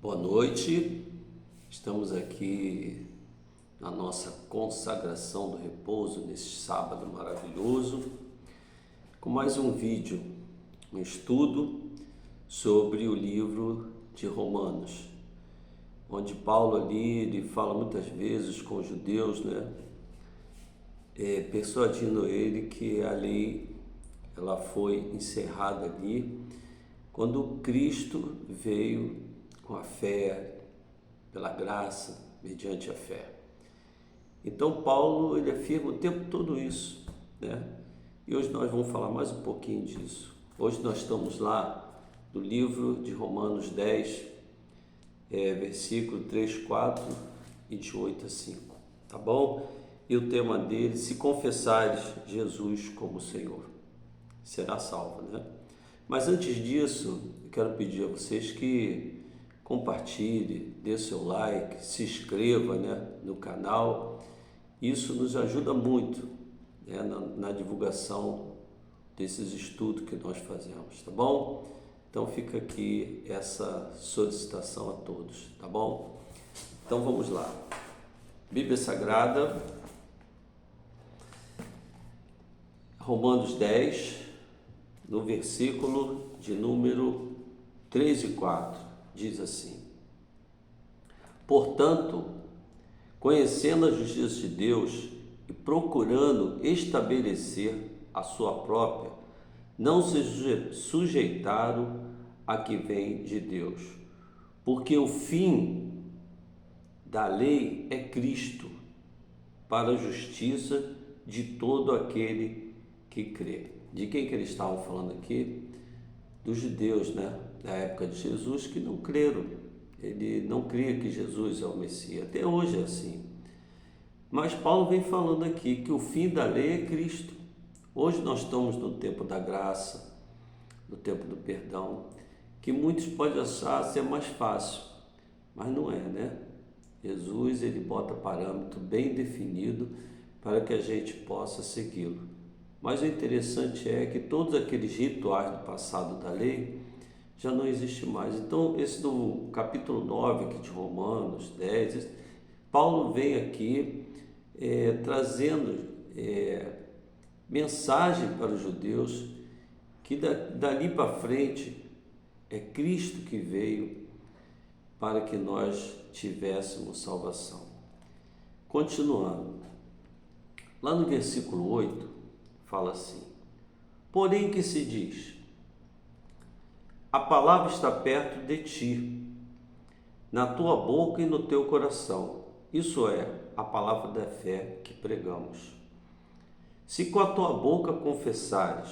Boa noite, estamos aqui na nossa consagração do repouso nesse sábado maravilhoso, com mais um vídeo, um estudo sobre o livro de Romanos, onde Paulo ali ele fala muitas vezes com os judeus, persuadindo ele que a lei ela foi encerrada ali quando Cristo veio com a fé, pela graça, mediante a fé. Então Paulo ele afirma o tempo todo isso, E hoje nós vamos falar mais um pouquinho disso. Hoje nós estamos lá no livro de Romanos 10, versículo 3, 4 e de 8 a 5, tá bom? E o tema dele, se confessares Jesus como Senhor, será salvo, Mas antes disso, eu quero pedir a vocês que compartilhe, dê seu like, se inscreva no canal. Isso nos ajuda muito na divulgação desses estudos que nós fazemos, tá bom? Então fica aqui essa solicitação a todos, tá bom? Então vamos lá. Bíblia Sagrada, Romanos 10, no versículo de número 3 e 4. Diz assim: portanto, conhecendo a justiça de Deus e procurando estabelecer a sua própria, não se sujeitaram a que vem de Deus, porque o fim da lei é Cristo, para a justiça de todo aquele que crê. De quem que eles estavam falando aqui? Dos judeus, da época de Jesus, que não creram. Ele não cria que Jesus é o Messias. Até hoje é assim. Mas Paulo vem falando aqui que o fim da lei é Cristo. Hoje nós estamos no tempo da graça, no tempo do perdão, que muitos podem achar ser mais fácil, mas não é, Jesus, ele bota parâmetro bem definido para que a gente possa segui-lo. Mas o interessante é que todos aqueles rituais do passado da lei já não existem mais. Então, esse do capítulo 9 aqui de Romanos 10, Paulo vem aqui trazendo mensagem para os judeus que dali para frente é Cristo que veio para que nós tivéssemos salvação. Continuando, lá no versículo 8, fala assim: porém que se diz, a palavra está perto de ti, na tua boca e no teu coração, isso é, a palavra da fé que pregamos. Se com a tua boca confessares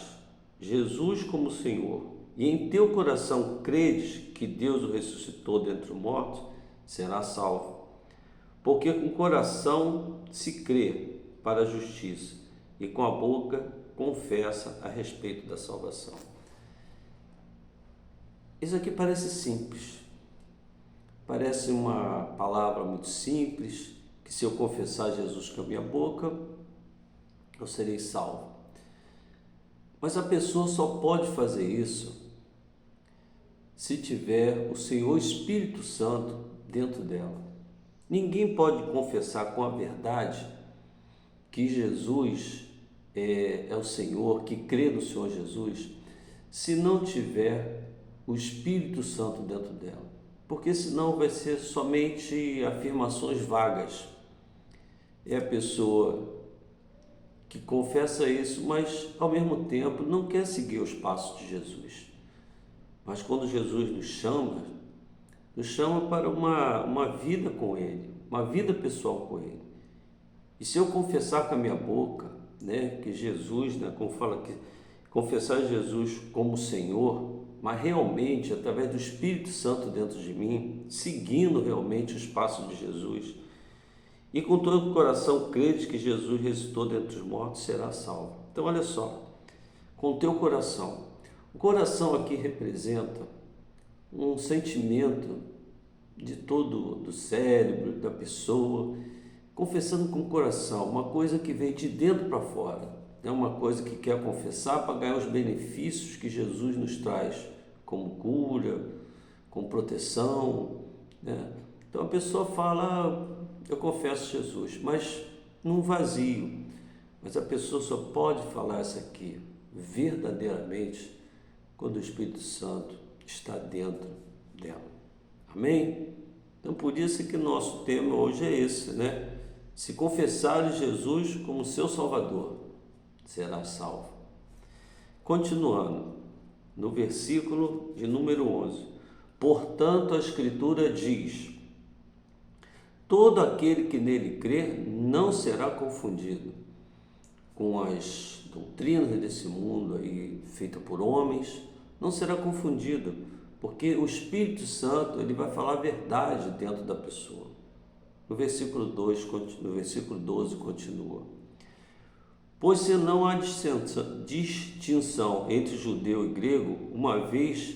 Jesus como Senhor, e em teu coração credes que Deus o ressuscitou dentre os mortos, serás salvo. Porque com o coração se crê para a justiça, e com a boca confessa a respeito da salvação. Isso aqui parece simples, parece uma palavra muito simples, que se eu confessar Jesus com a minha boca, eu serei salvo. Mas a pessoa só pode fazer isso se tiver o Senhor Espírito Santo dentro dela. Ninguém pode confessar com a verdade que Jesus é o Senhor, que crê no Senhor Jesus, se não tiver o Espírito Santo dentro dela, porque senão vai ser somente afirmações vagas. É a pessoa que confessa isso, mas ao mesmo tempo não quer seguir os passos de Jesus. Mas quando Jesus nos chama para uma vida com Ele, uma vida pessoal com Ele. E se eu confessar com a minha boca, que Jesus, como fala que confessar Jesus como Senhor, mas realmente através do Espírito Santo dentro de mim, seguindo realmente os passos de Jesus, e com todo o coração credes que Jesus ressuscitou dentre os mortos, será salvo. Então olha só, com o teu coração, o coração aqui representa um sentimento de todo do cérebro, da pessoa, confessando com o coração, uma coisa que vem de dentro para fora, uma coisa que quer confessar para ganhar os benefícios que Jesus nos traz, como cura, como proteção, né? Então a pessoa fala, eu confesso Jesus, mas num vazio. Mas a pessoa só pode falar isso aqui verdadeiramente quando o Espírito Santo está dentro dela. Amém? Então por isso que nosso tema hoje é esse, né? Se confessares Jesus como seu Salvador, será salvo. Continuando, no versículo de número 11. Portanto, a Escritura diz: todo aquele que nele crer não será confundido com as doutrinas desse mundo aí, feita por homens, não será confundido, porque o Espírito Santo ele vai falar a verdade dentro da pessoa. No versículo 12 continua: pois se não há distinção entre judeu e grego, uma vez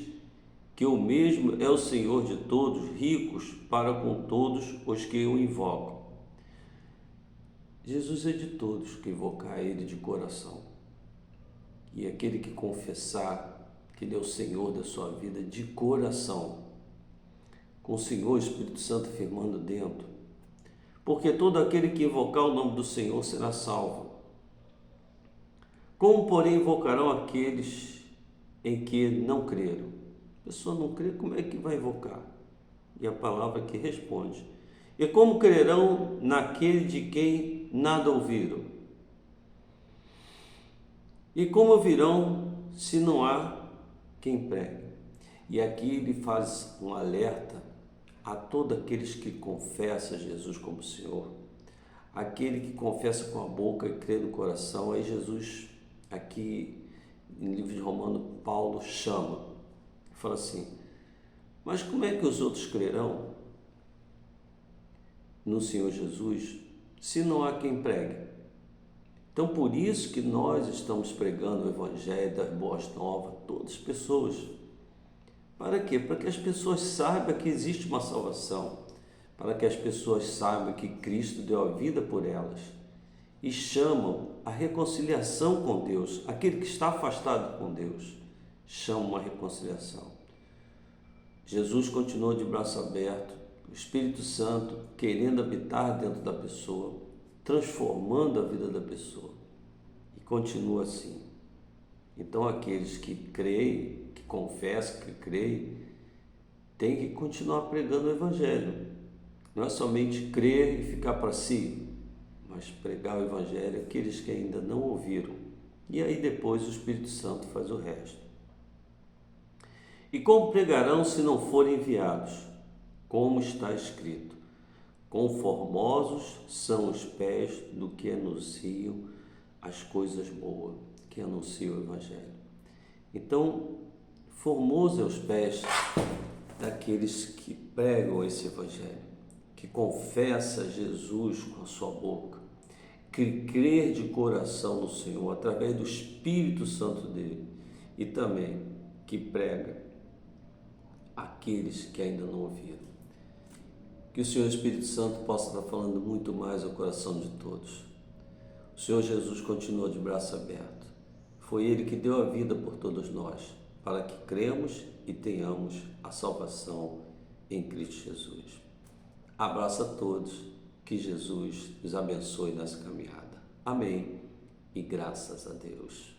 que o mesmo é o Senhor de todos, ricos para com todos os que o invocam. Jesus é de todos que invocar Ele de coração. E aquele que confessar que Ele é o Senhor da sua vida de coração, com o Senhor Espírito Santo firmando dentro. Porque todo aquele que invocar o nome do Senhor será salvo. Como, porém, invocarão aqueles em que não creram? A pessoa não crê, como é que vai invocar? E a palavra que responde: e como crerão naquele de quem nada ouviram? E como ouvirão se não há quem pregue? E aqui ele faz um alerta a todos aqueles que confessam Jesus como Senhor, aquele que confessa com a boca e crê no coração. Aí Jesus, aqui no livro de Romanos, Paulo chama, fala assim: mas como é que os outros crerão no Senhor Jesus se não há quem pregue? Então por isso que nós estamos pregando o Evangelho das Boas Novas a todas as pessoas. Para quê? Para que as pessoas saibam que existe uma salvação, para que as pessoas saibam que Cristo deu a vida por elas e chamam a reconciliação com Deus. Aquele que está afastado com Deus chama uma reconciliação. Jesus continua de braço aberto, o Espírito Santo querendo habitar dentro da pessoa, transformando a vida da pessoa, e continua assim. Então aqueles que creem, que confessam, que creem, têm que continuar pregando o Evangelho. Não é somente crer e ficar para si, mas pregar o Evangelho àqueles que ainda não ouviram. E aí depois o Espírito Santo faz o resto. E como pregarão se não forem enviados? Como está escrito: quão formosos são os pés do que anunciam as coisas boas, que anunciam o Evangelho. Então, formoso é os pés daqueles que pregam esse Evangelho, que confessa Jesus com a sua boca, que crer de coração no Senhor através do Espírito Santo dele, e também que prega aqueles que ainda não ouviram. Que o Senhor Espírito Santo possa estar falando muito mais ao coração de todos. O Senhor Jesus continua de braço aberto. Foi Ele que deu a vida por todos nós, para que cremos e tenhamos a salvação em Cristo Jesus. Abraço a todos, que Jesus nos abençoe nessa caminhada. Amém e graças a Deus.